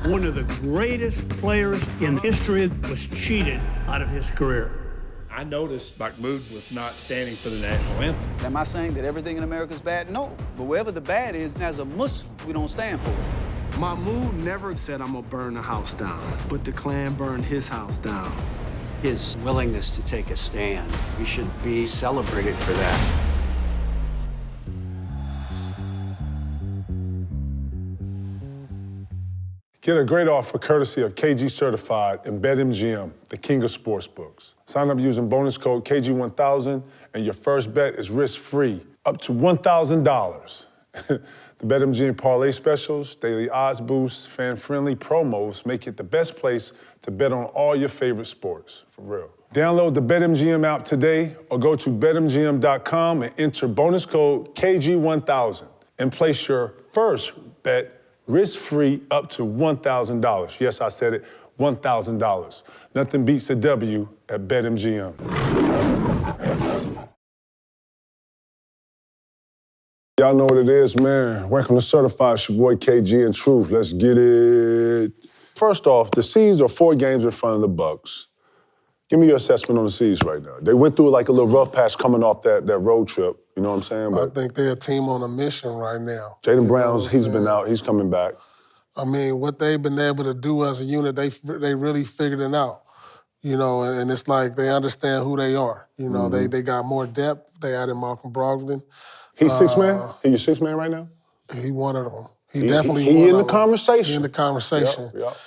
one of the greatest players in history was cheated out of his career. I noticed Mahmoud was not standing for the national anthem. Am I saying that everything in America is bad? No. But wherever the bad is, as a Muslim, we don't stand for it. Mahmoud never said, I'm gonna burn the house down, but the Klan burned his house down. His willingness to take a stand, we should be celebrated for that. Get a great offer courtesy of KG Certified and BetMGM, the king of sportsbooks. Sign up using bonus code KG1000 and your first bet is risk-free, up to $1,000. The BetMGM parlay specials, daily odds boosts, fan-friendly promos make it the best place to bet on all your favorite sports, for real. Download the BetMGM app today or go to betmgm.com and enter bonus code KG1000 and place your first bet risk-free up to $1,000. Yes, I said it, $1,000. Nothing beats a W at BetMGM. Y'all know what it is, man. Welcome to Certified, it's your boy KG and Truth. Let's get it. First off, the C's are 4 games in front of the Bucks. Give me your assessment on the C's right now. They went through like a little rough patch coming off that road trip. You know what I'm saying? I think they're a team on a mission right now. Jaylen Brown's, he's been out, he's coming back. I mean, what they've been able to do as a unit, they really figured it out. You know, and it's like they understand who they are. You know, they got more depth. They added Malcolm Brogdon. He's 6 man? He your 6 man right now? He one of them. He definitely he in the conversation. He in the conversation. Yep.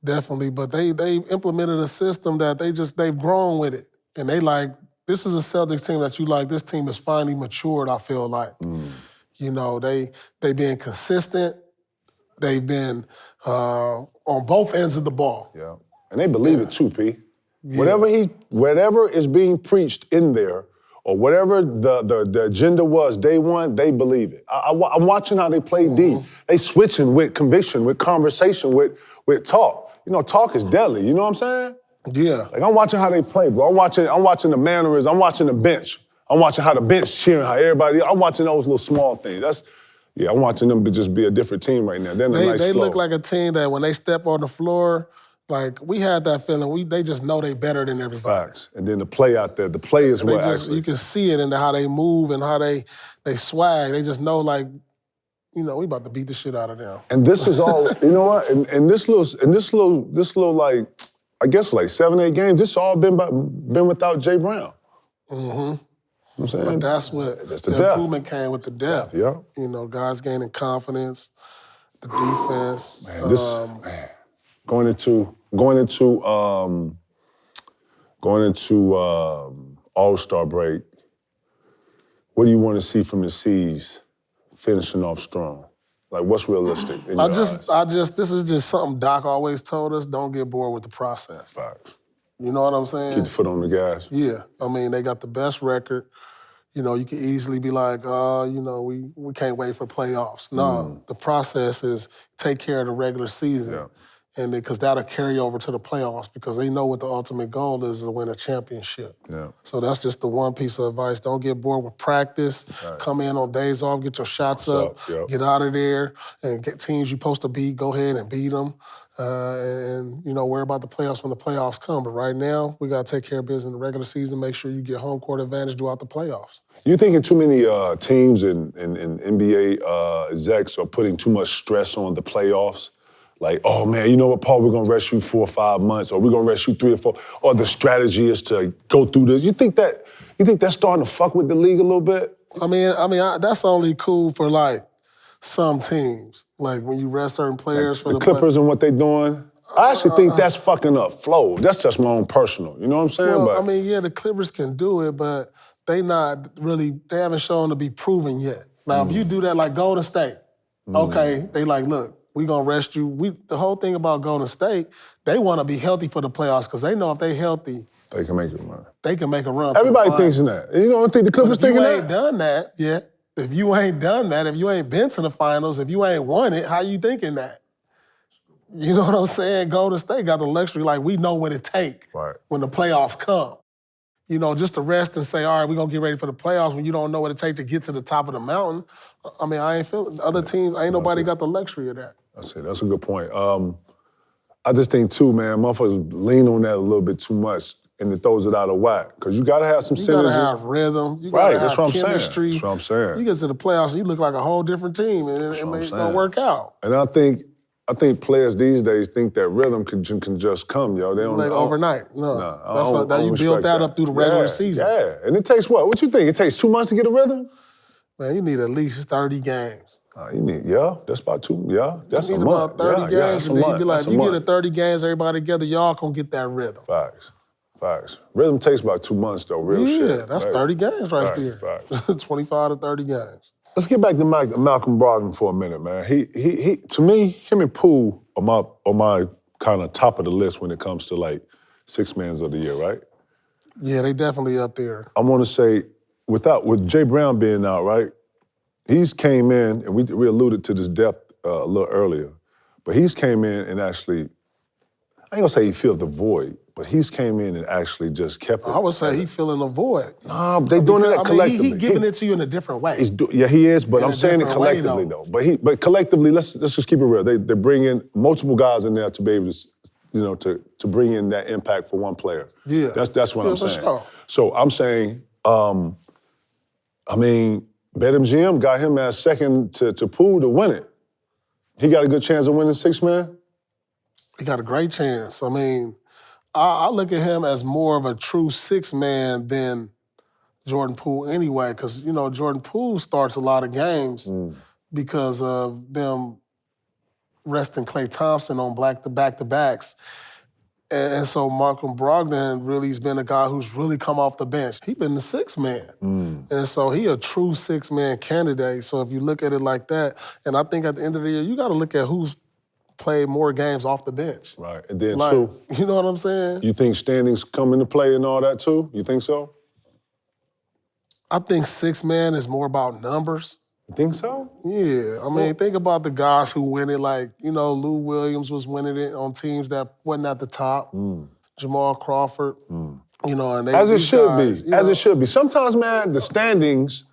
Definitely, but they implemented a system that they've grown with it. And they like, this is a Celtics team that you like, this team is finally matured, I feel like. You know, they being consistent, they've been on both ends of the ball. Yeah, and they believe it too, P. Yeah. Whatever is being preached in there, or whatever the agenda was day one, they believe it. I'm watching how they play D. They switching with conviction, with conversation, with talk. You know, talk is deadly, you know what I'm saying? Yeah. Like, I'm watching how they play, bro. I'm watching the mannerisms. I'm watching the bench. I'm watching how the bench cheering, how everybody, I'm watching those little small things. I'm watching them just be a different team right now. They look like a team that when they step on the floor, like, we had that feeling, they just know they better than everybody. Facts. And then the play out there, the play is what actually. You can see it in how they move and how they swag. They just know, like, you know, we about to beat the shit out of them. And this is all, you know what? And this little like, I guess like 7, 8 games. This all been without Jay Brown. Mm-hmm. You know what I'm saying? But that's what the improvement came with the depth. Yeah. You know, guys gaining confidence, the defense. Man, going into All-Star break. What do you want to see from the C's finishing off strong? Like, what's realistic in your eyes? This is just something Doc always told us, don't get bored with the process. Facts. You know what I'm saying? Keep the foot on the gas. Yeah. I mean, they got the best record. You know, you can easily be like, you know, we can't wait for playoffs. No, the process is take care of the regular season. Yeah. And because that'll carry over to the playoffs because they know what the ultimate goal is to win a championship. Yeah. So that's just the one piece of advice. Don't get bored with practice. Right. Come in on days off, get your shots up, get out of there, and get teams you're supposed to beat, go ahead and beat them. And, you know, worry about the playoffs when the playoffs come. But right now, we got to take care of business in the regular season, make sure you get home court advantage throughout the playoffs. You thinking too many teams and NBA execs are putting too much stress on the playoffs? Like, oh man, you know what, Paul, we're gonna rest you 4 or 5 months, or we're gonna rest you 3 or 4, or the strategy is to go through this. You think that's starting to fuck with the league a little bit? I mean, that's only cool for like some teams. Like when you rest certain players for the Clippers and what they're doing. I actually think that's fucking up flow. That's just my own personal. You know what I'm saying? Well, I mean, yeah, the Clippers can do it, but they haven't shown to be proven yet. Now, if you do that like Golden State, okay, they like, look, we gonna rest you. The whole thing about Golden State, they want to be healthy for the playoffs because they know if they healthy, they can make a run. They can make a run. Everybody thinks that. You don't think the Clippers thinking that? If you ain't done that yet, if you ain't done that, if you ain't been to the finals, if you ain't won it, how you thinking that? You know what I'm saying? Golden State got the luxury, like we know what it take when the playoffs come. You know, just to rest and say, all right, we're gonna get ready for the playoffs when you don't know what it take to get to the top of the mountain. I mean, I ain't feeling other teams, ain't nobody got the luxury of that. That's it. That's a good point. I just think too, man, motherfuckers lean on that a little bit too much and it throws it out of whack. Because you gotta have some synergy. You gotta have rhythm. You Right, gotta that's have what I'm saying. chemistry. That's what I'm saying. You get to the playoffs, you look like a whole different team, and it ain't gonna work out. And I think players these days think that rhythm can just come, yo. They don't Like overnight. No. That's you build that up through the regular season. Yeah, and it takes what? What you think? It takes 2 months to get a rhythm? Man, you need at least 30 games. You need, that's about 2, that's you a need month. about 30 games, and then you be like, you you get a 30 games, everybody together, y'all gonna get that rhythm. Facts. Rhythm takes about 2 months though, real shit. Yeah, that's 30 games right there. Facts. 25 to 30 games. Let's get back to Malcolm Brogdon for a minute, man. He to me, him and Poole are my kind of top of the list when it comes to like 6 mans of the year, right? Yeah, they definitely up there. I want to say, with Jay Brown being out, right? He's came in, and we alluded to this depth a little earlier, but he's came in and actually, I ain't gonna say he filled the void, but he's came in and actually just kept it. I would say he's filling the void. Nah, they doing it collectively. He's giving it to you in a different way. He is, but I'm saying it collectively though. But collectively, let's just keep it real. They bring in multiple guys in there to be able to, to bring in that impact for one player. Yeah. That's what I'm saying. Sure. So I'm saying, BetMGM got him as second to Poole to win it. He got a good chance of winning 6 man? He got a great chance. I mean, I look at him as more of a true 6 man than Jordan Poole anyway, because, Jordan Poole starts a lot of games because of them resting Klay Thompson on back-to-backs. And so Malcolm Brogdon really has been a guy who's really come off the bench. He's been the 6 man. And so he a true 6 man candidate. So if you look at it like that, and I think at the end of the year, you got to look at who's played more games off the bench. Right, and then too. You know what I'm saying? You think standings come into play and all that too? You think so? I think 6 man is more about numbers. You think so? Yeah. I mean, think about the guys who win it. Like, Lou Williams was winning it on teams that wasn't at the top. Jamal Crawford. And they, as it should guys, be. As it should be. Sometimes, man, the standings,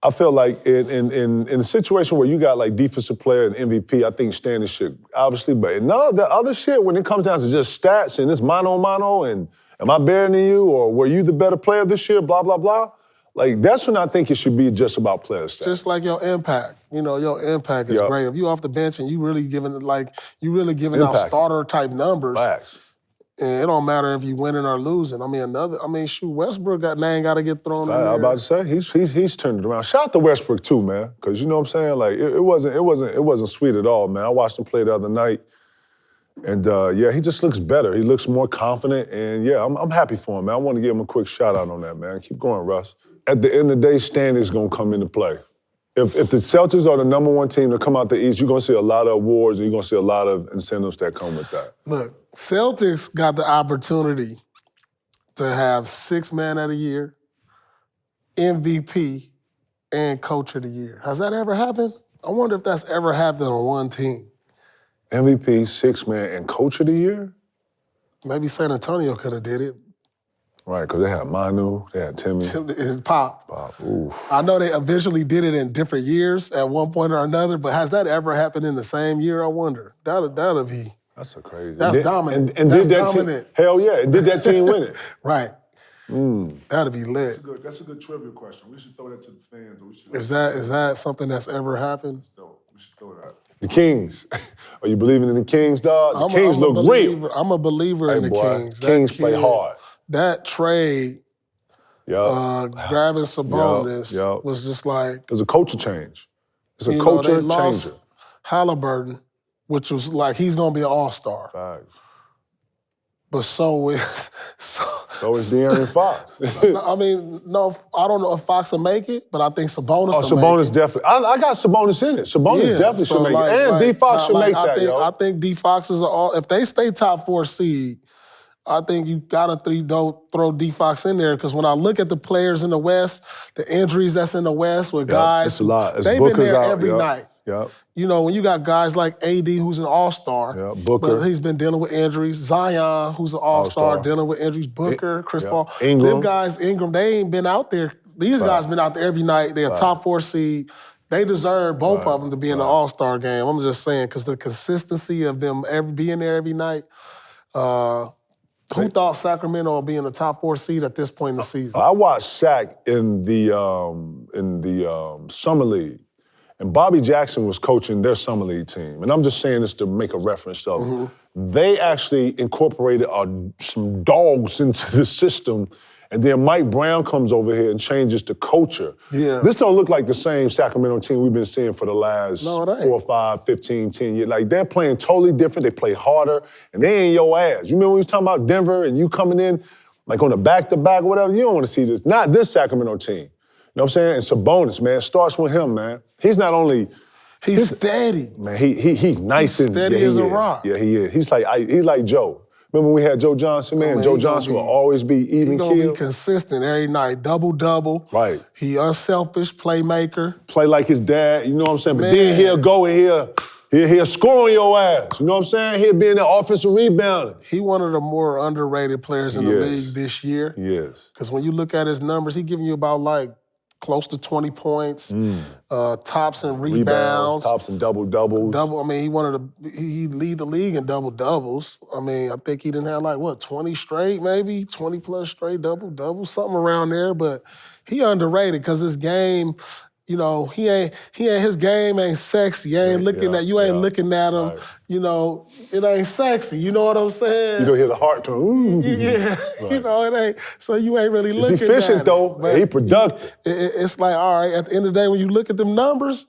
I feel like in a situation where you got like defensive player and MVP, I think standings should obviously, but no, the other shit, when it comes down to just stats and it's mano and am I better than you or were you the better player this year, blah, blah, blah. Like, that's when I think it should be just about player stats. Just like your impact. Your impact is great. If you off the bench and you really giving out starter type numbers. Facts. And it don't matter if you winning or losing. Westbrook name got to get thrown in there. I was about to say he's turned it around. Shout out to Westbrook too, man, because you know what I'm saying. Like it wasn't sweet at all, man. I watched him play the other night, and he just looks better. He looks more confident, and I'm happy for him, man. I want to give him a quick shout out on that, man. Keep going, Russ. At the end of the day, standings gonna come into play. If the Celtics are the number 1 team to come out the East, you're gonna see a lot of awards and you're gonna see a lot of incentives that come with that. Look, Celtics got the opportunity to have 6 man of the year, MVP, and coach of the year. Has that ever happened? I wonder if that's ever happened on one team. MVP, 6 man, and coach of the year? Maybe San Antonio could have did it. Right, because they had Manu, they had Timmy. And Pop. Oof. I know they eventually did it in different years at one point or another, but has that ever happened in the same year? I wonder. That'll be. That's a crazy. That's dominant. And that's did that dominant. Hell yeah, did that team win it? Right. That'll be lit. That's a good trivia question. We should throw that to the fans. Is that something that's ever happened? We should throw that. The Kings. Are you believing in the Kings, dog? The Kings look real. I'm a believer in the Kings. Kings play hard. That trade, grabbing Sabonis was just like... It's a culture change. It's a culture changer. Lost Halliburton, which was like, he's going to be an all-star. Facts. But so is De'Aaron Fox. I mean, no, I don't know if Fox will make it, but I think Sabonis will Sabonis make it. Definitely. I got Sabonis in it. Sabonis definitely should make it. And D-Fox should make that, yo. I think D-Fox is if they stay top 4 seed, I think you gotta throw D-Fox in there, because when I look at the players in the West, the injuries that's in the West with guys, it's a lot. They've Booker's been there out, every night. Yep. When you got guys like AD, who's an all-star, Booker, but he's been dealing with injuries. Zion, who's an all-star, dealing with injuries. Booker, Chris Paul. Ingram. Them guys, Ingram, they ain't been out there. These guys been out there every night. They're a top 4 seed. They deserve both of them to be in the All-Star game. I'm just saying, because the consistency of them being there every night. Who thought Sacramento would be in the top 4 seed at this point in the season? I watched Sac in the summer league, and Bobby Jackson was coaching their summer league team. And I'm just saying this to make a reference of they actually incorporated some dogs into the system. And then Mike Brown comes over here and changes the culture. Yeah. This don't look like the same Sacramento team we've been seeing for the last 4, 5, 15, 10 years. Like, they're playing totally different. They play harder, and they ain't your ass. You remember when we was talking about Denver and you coming in, like on a back-to-back or whatever? You don't want to see this. Not this Sacramento team. You know what I'm saying? It's a bonus, man. It starts with him, man. He's not only... He's steady. Man, he's nice and steady as a rock. Yeah, he is. He's like Joe. Remember when we had Joe Johnson, man? Joe Johnson will always be even keel. He's gonna be consistent every night, double-double. Right. He unselfish playmaker. Play like his dad, you know what I'm saying? But then he'll go and he'll score on your ass. You know what I'm saying? He'll be in the offensive rebounding. He one of the more underrated players in the league this year. Yes. Because when you look at his numbers, he's giving you about like close to 20 points, tops and rebounds. Tops and double-doubles. I mean, he lead the league in double-doubles. I mean, I think he didn't have like, 20 straight maybe? 20-plus straight double-doubles, something around there. But he underrated because his game, you know, his game ain't sexy. You ain't looking at him, right. You know, it ain't sexy. You know what I'm saying? You don't hear the heart tone. Ooh. Yeah, right. You know, it ain't, so you ain't really looking at it. He's efficient though, he productive. It's like, all right, at the end of the day, when you look at them numbers,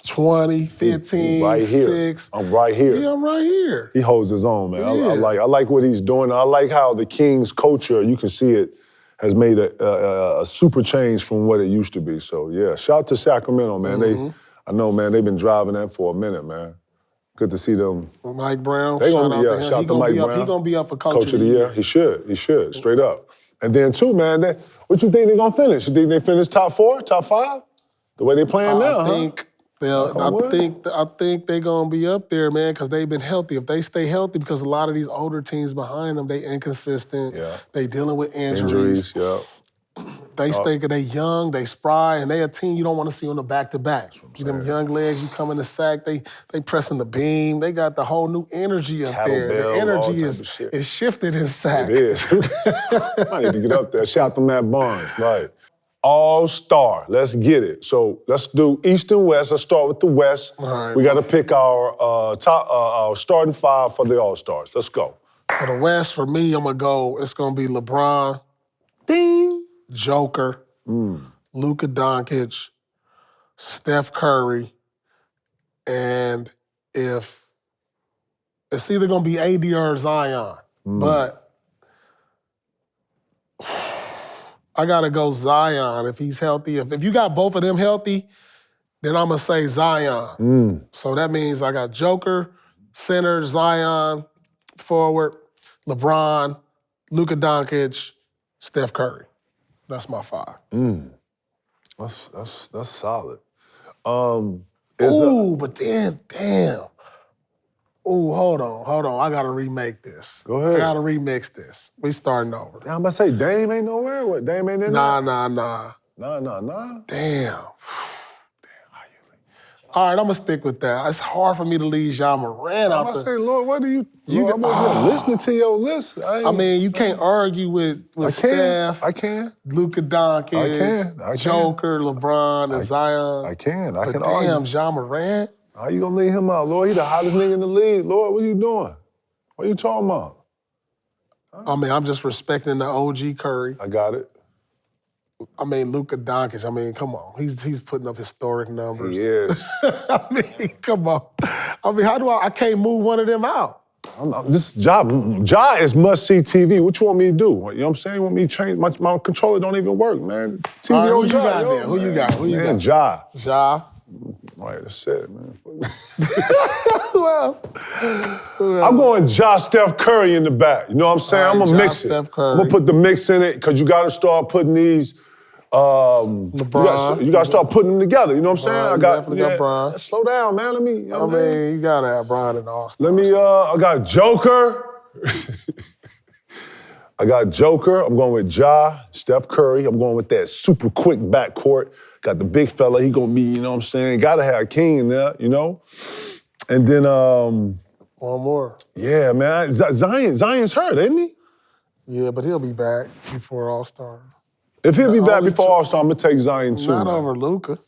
20, 15, right here. 6. I'm right here. Yeah, I'm right here. He holds his own, man. Yeah. I like what he's doing. I like how the Kings culture, you can see it, has made a super change from what it used to be. So, yeah, shout out to Sacramento, man. I know, man, they've been driving that for a minute, man. Good to see them. Mike Brown, shout out to him. Shout out to Mike Brown. He's going to be up for Coach of the Year. He should, straight up. And then, too, man, what you think they're going to finish? You think they finish top 4, top 5? The way they playing now, I think they're gonna be up there, man, because they've been healthy. If they stay healthy, because a lot of these older teams behind them, they inconsistent. Yeah. They dealing with injuries. They young, they spry, and they a team you don't want to see on the back-to-back. Them young legs, you come in the sack, they pressing the beam. They got the whole new energy up there. The energy is shifted in sack. It is. I need to get up there. Shout out to Matt Barnes, right. All-Star. Let's get it. So let's do East and West. Let's start with the West. All right, we got to pick our our starting 5 for the All-Stars. Let's go. For the West, for me, it's going to be LeBron, Ding, Joker, Luka Doncic, Steph Curry, and if it's either going to be AD or Zion, but I got to go Zion if he's healthy. If you got both of them healthy, then I'm going to say Zion. So that means I got Joker, center, Zion, forward, LeBron, Luka Doncic, Steph Curry. That's my 5. That's solid. But then, damn. Ooh, hold on. I gotta remake this. Go ahead. I gotta remix this. We starting over. I'm about to say, Dame ain't nowhere? What, Dame ain't in there? Nah. Nah. Damn. All right, I'm gonna stick with that. It's hard for me to leave Ja Morant out there. I'm about to say, Lord, what do you I'm over here listening to your list. I mean, you can't argue with Steph. I can. Luka Doncic. I can. Joker, LeBron, and Zion. I can But argue. damn, Ja Morant. How you gonna leave him out, Lord? He the hottest nigga in the league. Lord, what you doing? What you talking about? I mean, I'm just respecting the OG Curry. I got it. I mean, Luka Doncic, I mean, come on. He's putting up historic numbers. He is. I mean, come on. I mean, I can't move one of them out. This Ja is must-see TV. What you want me to do? You know what I'm saying? You want me to change? My controller don't even work, man. TV All right, on who Ja. you got there? Who you got? Who you got? Ja. Ja. Right, that's it, man. Who else? I'm going Ja, Steph Curry in the back. You know what I'm saying? I'm going to mix it. Steph Curry. I'm going to put the mix in it because you got to start putting these LeBron. You got to start putting them together. You know what I'm saying? I definitely got Bron. Slow down, man. Let me. You know what I mean, you got to have Bron and Austin. Let me. I got Joker. I got Joker. I'm going with Ja, Steph Curry. I'm going with that super quick backcourt. Got the big fella, he gonna be, you know what I'm saying? Gotta have King in there, you know? And then, One more. yeah, man, Zion's hurt, ain't he? Yeah, but he'll be back before All-Star. If he'll be back only before All-Star, I'm gonna take Zion too. Not man. over Luka.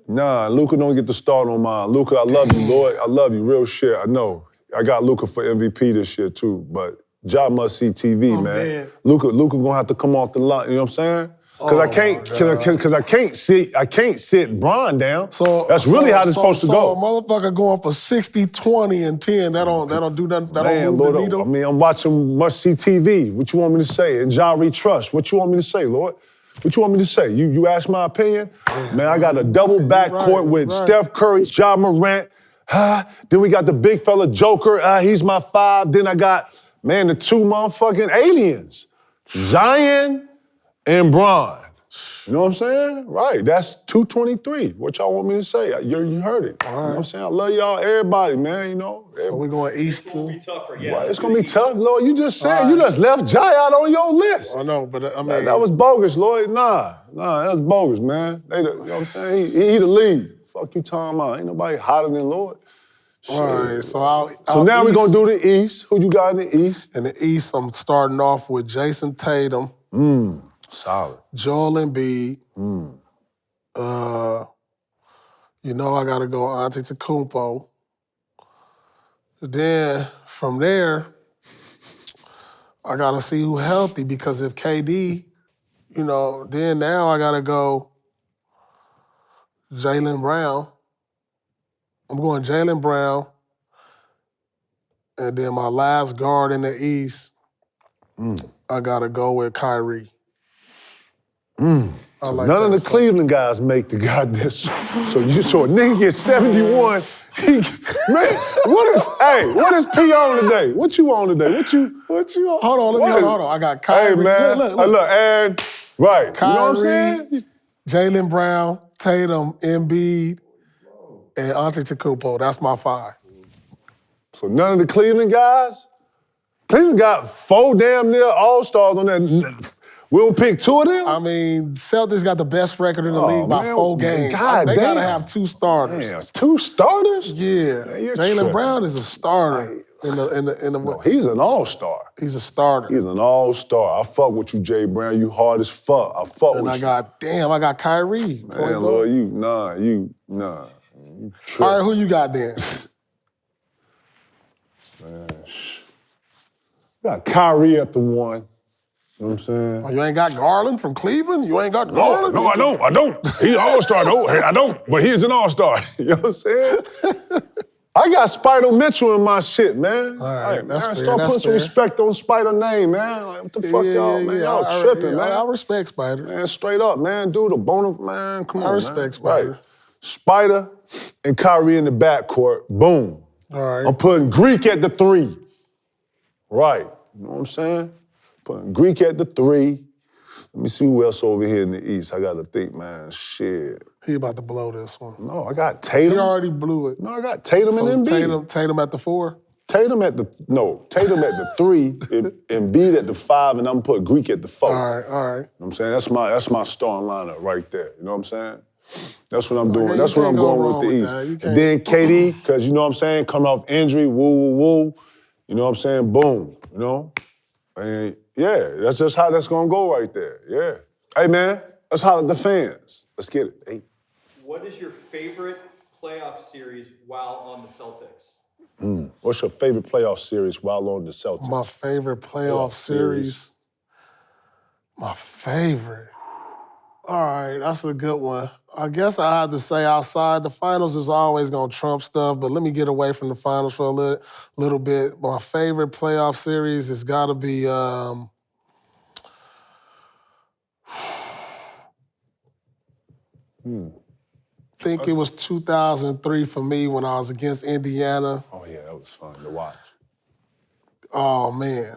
Nah, Luka don't get the start on mine. Luka, I love you, Lord. I love you, real shit. I know. I got Luka for MVP this year too, but Ja must see TV, man. Dead. Luka gonna have to come off the line. You know what I'm saying? Because I can't sit Bron down. That's really how it's supposed to go. So a motherfucker going for 60, 20, and 10. That don't do nothing. That don't move the needle. I mean, I'm watching must see TV. What you want me to say? And Ja trust. What you want me to say, Lord? What you want me to say? You ask my opinion? Man, I got a double backcourt with Steph Curry, Ja Morant. Then we got the big fella Joker. He's my 5. Then I got, man, the 2 motherfucking aliens. Zion and Bron. You know what I'm saying? Right, that's 223. What y'all want me to say? You heard it. You know what I'm saying? I love y'all, everybody, man, you know? So we're going East too? It's tougher, yeah. Right, it's gonna be tough, Lord. You just said, you just left Jai out on your list. I know, but I mean... That was bogus, Lloyd. Nah, that was bogus, man. You know what I'm saying? He the lead. Fuck you talking about? Ain't nobody hotter than Lloyd. All right, so So now we're gonna do the East. Who you got in the East? In the East, I'm starting off with Jason Tatum. Solid. Joel Embiid. You know I gotta go Antetokounmpo. Then from there, I gotta see who healthy because if KD, you know, then now I gotta go Jaylen Brown. I'm going Jaylen Brown. And then my last guard in the East, I gotta go with Kyrie. So none of the Cleveland guys make the goddamn. So a nigga gets 71. Man, what is P on today? What you on today? What you on? Hold on, hold on. I got Kyrie. Hey man, look, and right. Kyrie, you know what I'm saying? Jaylen Brown, Tatum, Embiid, and Antetokounmpo. That's my 5. So none of the Cleveland guys? Cleveland got 4 damn near All-Stars on that. We don't pick 2 of them? I mean, Celtics got the best record in the league by 4 games. They gotta have 2 starters. Damn, 2 starters? Yeah. Jaylen Brown is a starter in the No, he's an all-star. He's a starter. He's an all-star. I fuck with you, Jay Brown. You hard as fuck. I fuck with you. I got Kyrie. Man, Lord, nah. You all right, who you got then? Man, you got Kyrie at the 1. You know what I'm saying? Oh, you ain't got Garland from Cleveland? You ain't got Garland? No, I don't. He's an all-star. No, I don't. But he's an all-star. You know what I'm saying? I got Spider Mitchell in my shit, man. All right, that's fair. Start putting some respect on Spider name, man. Like, what the fuck y'all, man? Y'all tripping, man. I respect Spider. Man, straight up, man. Dude, a bonus, man. Come on, I respect Spider. Right. Spider and Kyrie in the backcourt. Boom. All right. I'm putting Greek at the 3. Right. You know what I'm saying? Putting Greek at the 3. Let me see who else over here in the East. I gotta think, man. Shit. He about to blow this one. No, I got Tatum. He already blew it. No, I got Tatum and Embiid. Tatum at the 4? Tatum at the 3, Embiid at the 5, and I'm put Greek at the 4. All right. You know what I'm saying? That's my starting lineup right there. You know what I'm saying? That's what I'm doing. That's what I'm going with the East. Then KD, because you know what I'm saying, coming off injury, woo. You know what I'm saying? Boom. You know? And yeah, that's just how that's gonna go right there. Yeah. Hey man, let's holler at the fans. Let's get it. Hey. What is your favorite playoff series while on the Celtics? What's your favorite playoff series while on the Celtics? My favorite playoff series. My favorite. All right, that's a good one. I guess I have to say outside, the finals is always gonna trump stuff, but let me get away from the finals for a little bit. My favorite playoff series has gotta be, I think it was 2003 for me when I was against Indiana. Oh yeah, that was fun to watch. Oh man.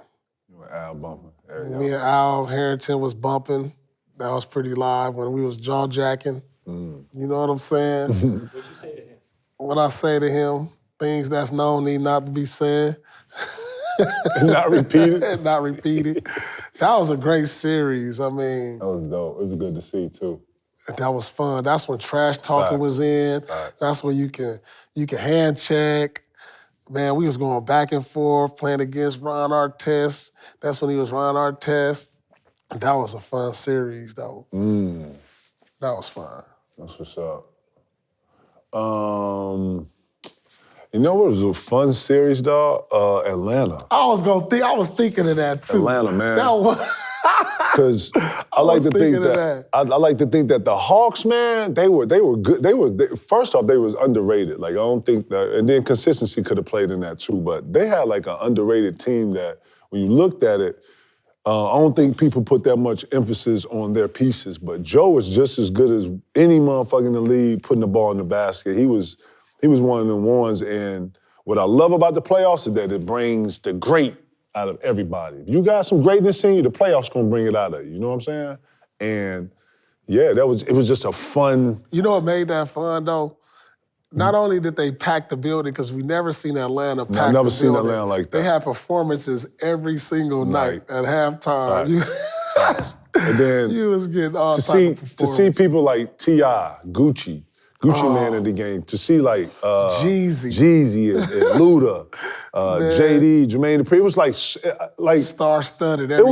You were Al bumping. Me and Al Harrington was bumping. That was pretty live when we was jaw-jacking. You know what I'm saying? What'd you say to him? What I say to him, things that's known need not to be said. Not repeated? Not repeated. That was a great series. I mean... That was dope. It was good to see, too. That was fun. That's when trash talking was in. That's when you can hand check. Man, we was going back and forth, playing against Ron Artest. That's when he was Ron Artest. That was a fun series, though. That was fun. That's what's up. You know what was a fun series, dog? Atlanta. I was thinking of that too. Atlanta, man. That was. Because I like to think that I like to think that the Hawks, man, they were good. First off, they was underrated. Like I don't think that, and then consistency could have played in that too. But they had like an underrated team that when you looked at it, I don't think people put that much emphasis on their pieces. But Joe was just as good as any motherfucker in the league putting the ball in the basket. He was one of them ones. And what I love about the playoffs is that it brings the great out of everybody. If you got some greatness in you, the playoffs gonna bring it out of you. You know what I'm saying? And yeah, it was just a fun. You know what made that fun though? Not only did they pack the building, because we never seen Atlanta pack the building. I've never seen Atlanta like that. They had performances every single night at halftime. And then you was getting all type of performances. To see people like T.I., Gucci Man in the game, to see like Jeezy and Luda, JD, Jermaine Dupri. It was like star-studded. It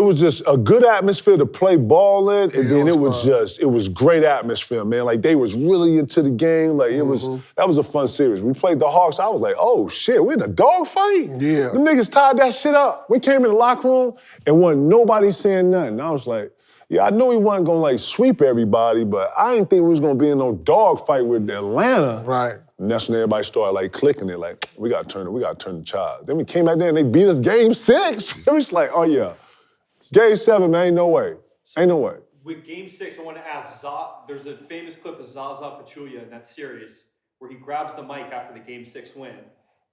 was just a good atmosphere to play ball in, and then it was great atmosphere, man. Like they was really into the game. Like that was a fun series. We played the Hawks. I was like, oh shit, we're in a dogfight. Yeah, the niggas tied that shit up. We came in the locker room and wasn't nobody saying nothing. I was like, yeah, I know we wasn't gonna like sweep everybody, but I didn't think we was gonna be in no dogfight with Atlanta. Right. And that's when everybody started like clicking it, like, we gotta turn the child. Then we came back there and they beat us game 6. It was like, oh yeah. Game 7, man, ain't no way. Ain't no way. With game 6, I want to ask there's a famous clip of Zaza Pachulia in that series where he grabs the mic after the game 6 win. And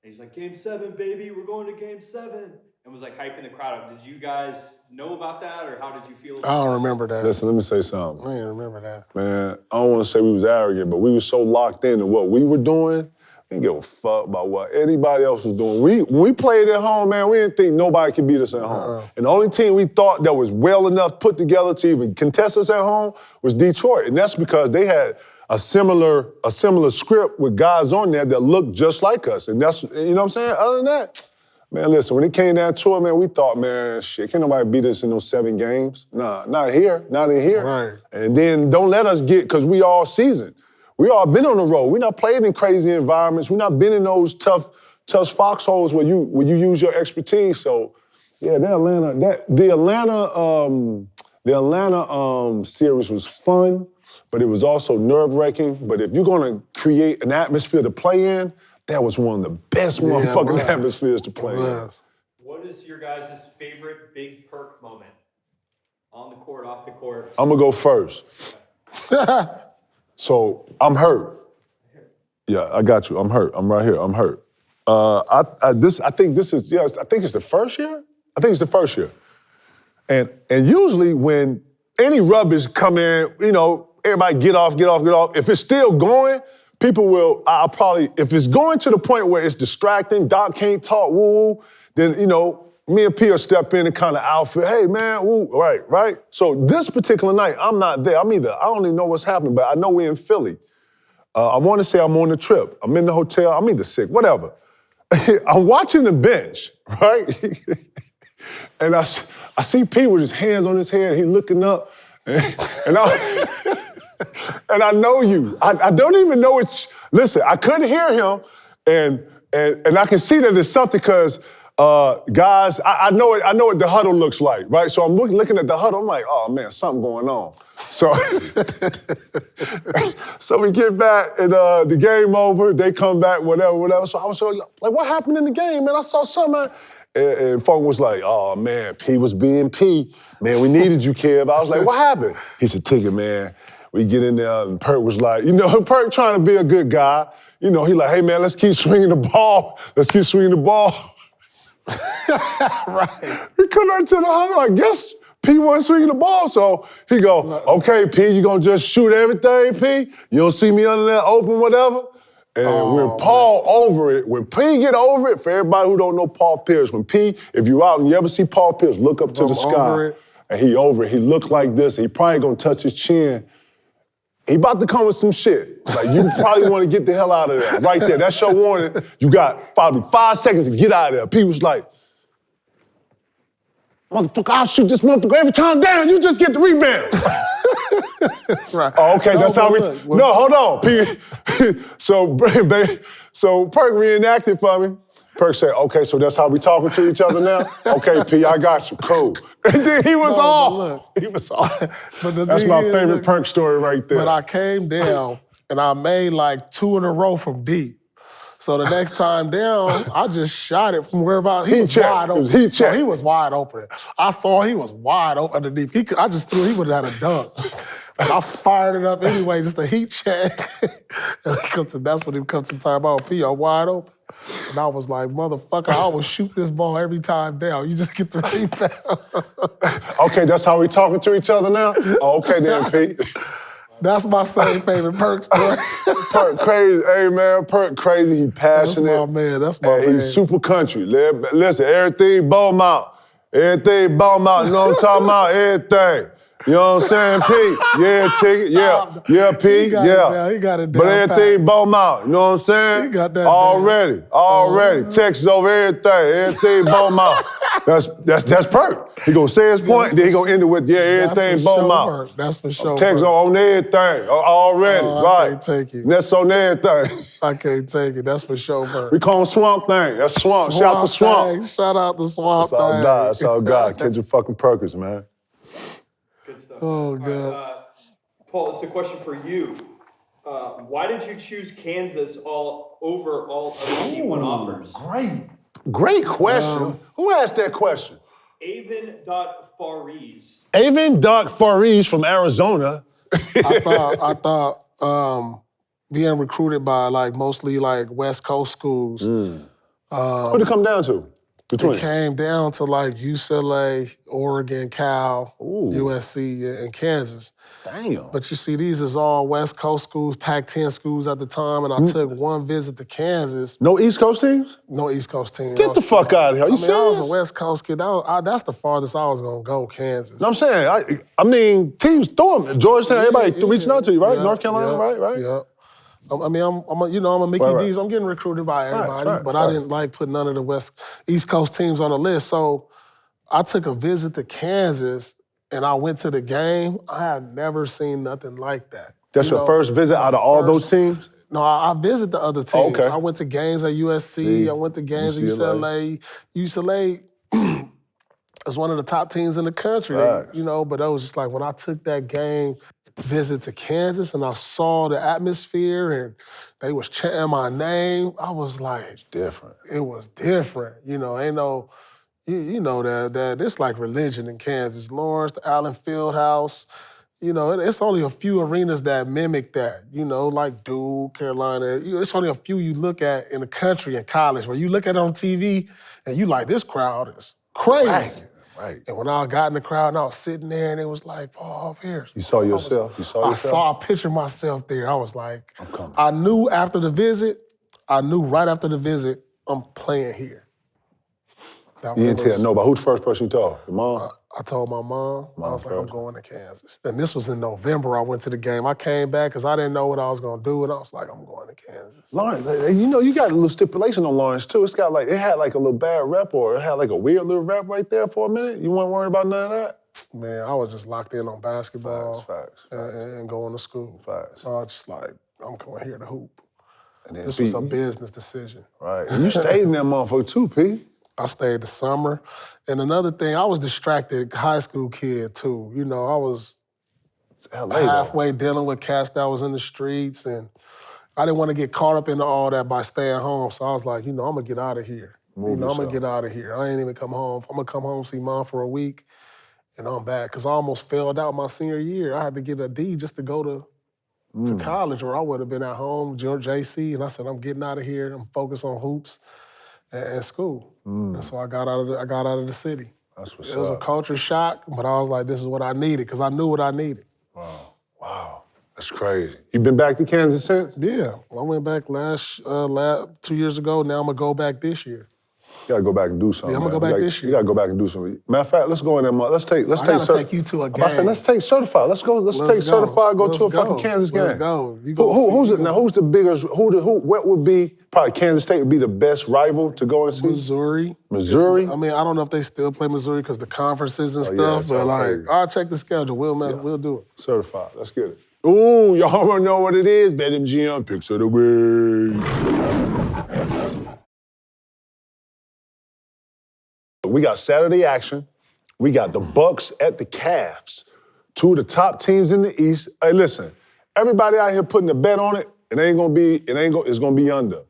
he's like, game 7, baby, we're going to game 7. And was like hyping the crowd up. Did you guys know about that, or how did you feel about I don't remember that. Listen, let me say something. I didn't remember that. Man, I don't want to say we was arrogant, but we were so locked into what we were doing, we didn't give a fuck about what anybody else was doing. When we played at home, man, we didn't think nobody could beat us at home. And the only team we thought that was well enough put together to even contest us at home was Detroit. And that's because they had a similar script with guys on there that looked just like us. And that's, you know what I'm saying? Other than that, man, listen, when it came down to it, man, we thought, man, shit, can't nobody beat us in those 7 games. Nah, not here, not in here. Right. And then don't let us get, because we all seasoned. We all been on the road. We not played in crazy environments. We not been in those tough foxholes where you use your expertise. So, yeah, the Atlanta series was fun, but it was also nerve-wracking. But if you're gonna create an atmosphere to play in, that was one of the best motherfucking atmospheres to play in. What is your guys' favorite big perk moment? On the court, off the court? I'm gonna go first. So, I'm hurt. Yeah, I got you. I'm hurt. I'm right here. I'm hurt. I think it's the first year? I think it's the first year. And usually when any rubbish come in, you know, everybody get off. If it's still going, people will, if it's going to the point where it's distracting, Doc can't talk, woo, then, you know, me and P will step in and kind of outfit, hey, man, woo, right? So this particular night, I'm not there. I don't even know what's happening, but I know we're in Philly. I want to say I'm on the trip. I'm in the hotel. I'm either sick, whatever. I'm watching the bench, right? And I see P with his hands on his head. He's looking up, and I know you. I don't even know it. Listen, I couldn't hear him, and I can see that it's something because, guys, I know what the huddle looks like, right? So I'm looking at the huddle. I'm like, oh man, something going on. So, so we get back and the game over. They come back, whatever. So I was like, what happened in the game, man? I saw something. And Funk was like, oh man, P was being P. Man, we needed you, Kev. I was like, what happened? He said, take it, man. We get in there, and Perk was like, you know, Perk trying to be a good guy. You know, he like, hey man, let's keep swinging the ball. Right. We come out to the huddle, I guess P wasn't swinging the ball, so he go, okay, P, you gonna just shoot everything, P? You don't see me under there open, whatever? And when P get over it, for everybody who don't know Paul Pierce, if you out and you ever see Paul Pierce, look up to the sky, and he over it, he looked like this, he probably gonna touch his chin, He about to come with some shit. Like, you probably want to get the hell out of there. Right there, that's your warning. You got probably 5 seconds to get out of there. People's like, motherfucker, I'll shoot this motherfucker every time down. You just get the rebound. Right. Oh, okay, that's how we. Look, no, hold on, P. So Perk reenacted for me. Perk said, okay, so that's how we talking to each other now? Okay, P, I got you, cool. And then he was off. He was off. That's my favorite Perk story right there. But I came down and I made like 2 in a row from deep. So the next time down, I just shot it from wherever he was wide open. He was wide open. I saw he was wide open underneath. I just threw, he would have had a dunk. But I fired it up anyway, just a heat check. And that's when he comes to time out. P, I'm wide open. And I was like, motherfucker, I will shoot this ball every time down. You just get the rebound. Okay, that's how we talking to each other now? Oh, okay then, P. That's my same favorite Perk story. Perk crazy. Hey, man, Perk crazy. He passionate. That's my man. That's my man. He's super country. Listen, everything Beaumont. Everything Beaumont. You know what I'm talking about? Everything. You know what I'm saying, P? Yeah, ticket. Yeah, P. He got it down. But everything Beaumont. You know what I'm saying? He got that Already. Texas over everything. Everything Beaumont. That's Perk. He gonna say his point, then he gonna end it with, everything Beaumont. That's for sure. Texas on everything. Already, right. I can't take it. That's on everything. I can't take it. That's for sure, Perk. We call him Swamp Thing. That's Swamp. Shout out to Swamp. Shout out to Swamp Thing. That's all God. Kids are fucking Perkers, man. Good stuff. Oh, God. Right, Paul, this is a question for you. Why did you choose Kansas over all other D1 offers? Great question. Who asked that question? Avon.Faries. Avon.Faries from Arizona. I thought being recruited by like mostly like West Coast schools. What'd it come down to? It came down to like UCLA, Oregon, Cal, USC, and Kansas. Damn. But you see, these is all West Coast schools, Pac-10 schools at the time, and I took one visit to Kansas. No East Coast teams? No East Coast teams. Get the fuck out of here. You serious? I was a West Coast kid. That's the farthest I was gonna go, Kansas. No, I'm saying, I mean, teams throw them. Georgetown, everybody reaching out to you, right? North Carolina, right? Yeah. I mean, I'm a Mickey D's. I'm getting recruited by everybody, but I didn't like put none of the East Coast teams on the list. So I took a visit to Kansas, and I went to the game. I had never seen nothing like that. That's your first visit out of all those teams? No, I visited the other teams. Okay. I went to games at USC. I went to games at UCLA. UCLA is one of the top teams in the country, but it was just like when I took that game visit to Kansas and I saw the atmosphere and they was chanting my name, I was like, it's different. It was different. Ain't no, you know that it's like religion in Kansas. Lawrence, the Allen Fieldhouse, it's only a few arenas that mimic that, like Duke, Carolina. It's only a few you look at in the country and college where you look at it on TV and you like, this crowd is crazy. Right. And when I got in the crowd and I was sitting there and it was like, Paul Pierce. You saw yourself? I saw a picture of myself there. I was like, I'm coming. I knew right after the visit, I'm playing here. You didn't tell nobody. Who's the first person you told? Your mom? I told my mom. I was like, I'm going to Kansas. And this was in November. I went to the game. I came back because I didn't know what I was going to do, and I was like, I'm going to Kansas. Lawrence, you got a little stipulation on Lawrence, too. It had like a little bad rep, or it had like a weird little rep right there for a minute. You weren't worried about none of that? Man, I was just locked in on basketball. Facts. And going to school. Facts. I was just like, I'm going here to hoop. And then this was a business decision. Right. And you stayed in that motherfucker, too, P. I stayed the summer. And another thing, I was distracted high school kid too. I was halfway dealing with cats that was in the streets, and I didn't want to get caught up into all that by staying home. So I was like, I'm gonna get out of here. I'm gonna get out of here. I ain't even come home. I'm gonna come home, see mom for a week, and I'm back. Cause I almost failed out my senior year. I had to get a D just to go to college, or I would have been at home, JC, and I said, I'm getting out of here. I'm focused on hoops and school. And so I got out of the city. That's what's It was a culture shock, but I was like, this is what I needed, because I knew what I needed. Wow. That's crazy. You been back to Kansas since? Yeah. I went back 2 years ago. Now I'm going to go back this year. You gotta go back and do something. Yeah, I'm gonna go back this year. You gotta go back and do something. Matter of fact, let's go in there. Let's take take you to a game. I said, let's take certified. Let's take certified. Go to a fucking Kansas game. Let's go. Who's the biggest? What would be probably Kansas State would be the best rival to go and see? Missouri. Missouri. I mean, I don't know if they still play Missouri because the conferences and stuff. But I'll check the schedule. We'll do it. Certified. Let's get it. Ooh, y'all already know what it is. BetMGM picks of the week. We got Saturday action. We got the Bucks at the Cavs. Two of the top teams in the East. Hey, listen, everybody out here putting a bet on it, it's gonna be under.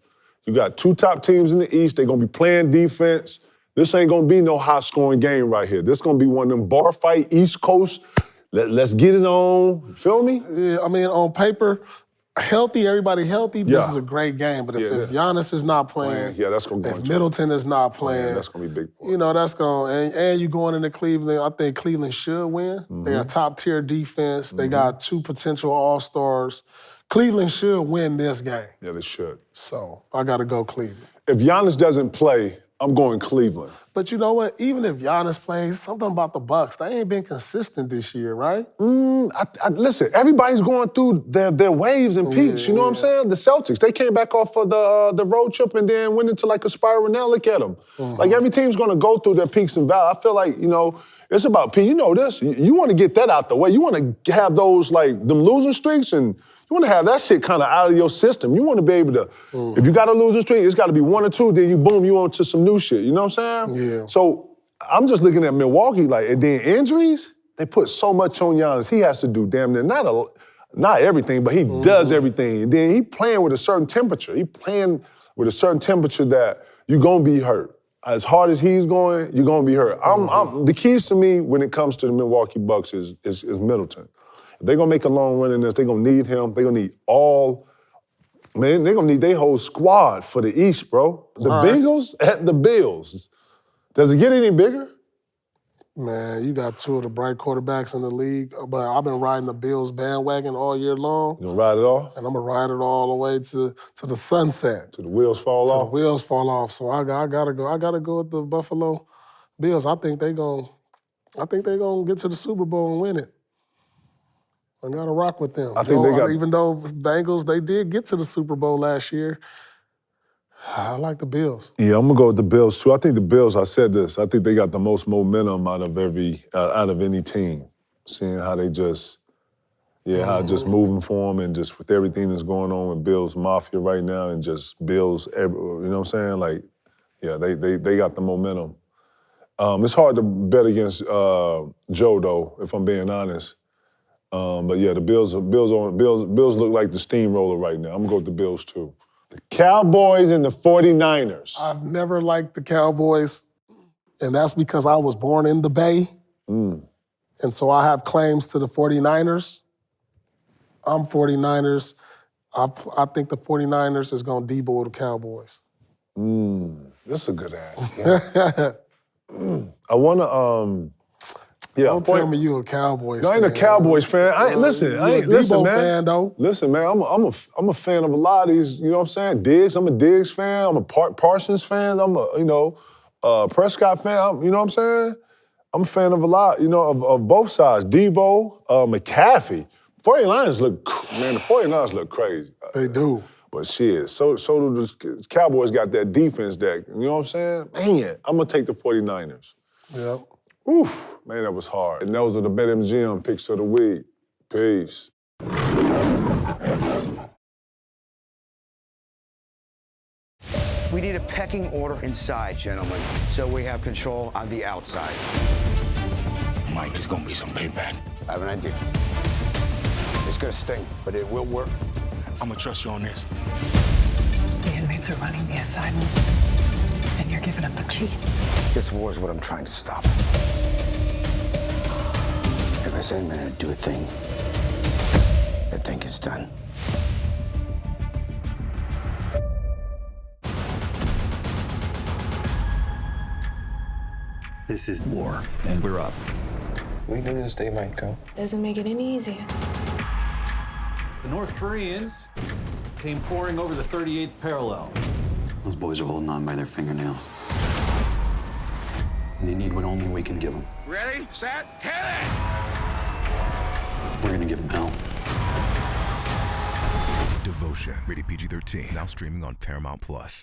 You got two top teams in the East. They're gonna be playing defense. This ain't gonna be no high-scoring game right here. This gonna be one of them bar fight East Coast. Let's get it on. Feel me? Yeah, I mean, on paper, everybody healthy, this is a great game. But if Giannis is not playing, that's gonna go. If Middleton is not playing, that's gonna be big. You know, that's going. And you going into Cleveland. I think Cleveland should win. Mm-hmm. They got top tier defense. They got two potential All-Stars. Cleveland should win this game. Yeah, they should. So I got to go Cleveland. If Giannis doesn't play, I'm going Cleveland. But you know what? Even if Giannis plays, something about the Bucks, they ain't been consistent this year, right? Listen, everybody's going through their waves and peaks. You know what I'm saying? The Celtics, they came back off of the road trip and then went into like a spiral. Now look at them. Mm-hmm. Like every team's going to go through their peaks and valleys. I feel like, you know, it's about peak. You know this. You want to get that out the way. You want to have those like them losing streaks and you want to have that shit kind of out of your system. You want to be able to, if you got a losing streak, it's got to be 1 or 2, then you on to some new shit. You know what I'm saying? Yeah. So I'm just looking at Milwaukee, like, and then injuries, they put so much on Giannis. He has to do damn near, not everything, but he does everything. And then he playing with a certain temperature. He playing with a certain temperature that you're going to be hurt. As hard as he's going, you're going to be hurt. The keys to me when it comes to the Milwaukee Bucks is Middleton. If they're going to make a long run in this, they're going to need him. They're going to need they're going to need their whole squad for the East, bro. The Bengals at the Bills. Does it get any bigger? Man, you got two of the bright quarterbacks in the league, but I've been riding the Bills bandwagon all year long. You gonna ride it off? And I'm gonna ride it all the way to the sunset. Till the wheels fall off? Till the wheels fall off. So I gotta go with the Buffalo Bills. I think they're gonna get to the Super Bowl and win it. I gotta rock with them. Even though Bengals, they did get to the Super Bowl last year. I like the Bills. Yeah, I'm gonna go with the Bills too. I think the Bills, I said this, I think they got the most momentum out of any team. Seeing how they just, how just moving for them and just with everything that's going on with Bills Mafia right now and just Bills, you know what I'm saying? Like, yeah, they got the momentum. It's hard to bet against Joe though, if I'm being honest. But yeah, the Bills look like the steamroller right now. I'm gonna go with the Bills too. The Cowboys and the 49ers. I've never liked the Cowboys, and that's because I was born in the Bay. And so I have claims to the 49ers. I'm 49ers. I think the 49ers is going to Debo the Cowboys. This is a good answer. I want to, Don't tell me you a Cowboys fan. I ain't a Cowboys fan. I ain't listen, man. Fan, though. Listen, man, I'm a fan of a lot of these, you know what I'm saying? Diggs, I'm a Diggs fan. I'm a Parsons fan. I'm a, Prescott fan. You know what I'm saying? I'm a fan of a lot, of both sides. Debo, McCaffrey. The 49ers look crazy. They do. But shit, so do the Cowboys got that defense that, you know what I'm saying? Man, I'm gonna take the 49ers. Yep. Oof, man, that was hard. And those are the BetMGM picks of the week. Peace. We need a pecking order inside, gentlemen, so we have control on the outside. Mike, it's gonna be some payback. I have an idea. It's gonna sting, but it will work. I'm gonna trust you on this. The inmates are running the asylum, and you're giving up the key. This war is what I'm trying to stop. If I say I'm gonna do a thing, I think it's done. This is war, and we're up. We knew this day might come. Doesn't make it any easier. The North Koreans came pouring over the 38th parallel. Those boys are holding on by their fingernails. and they need what only we can give them. Ready, set, hit it! We're gonna give them hell. Devotion, rated PG-13, now streaming on Paramount+.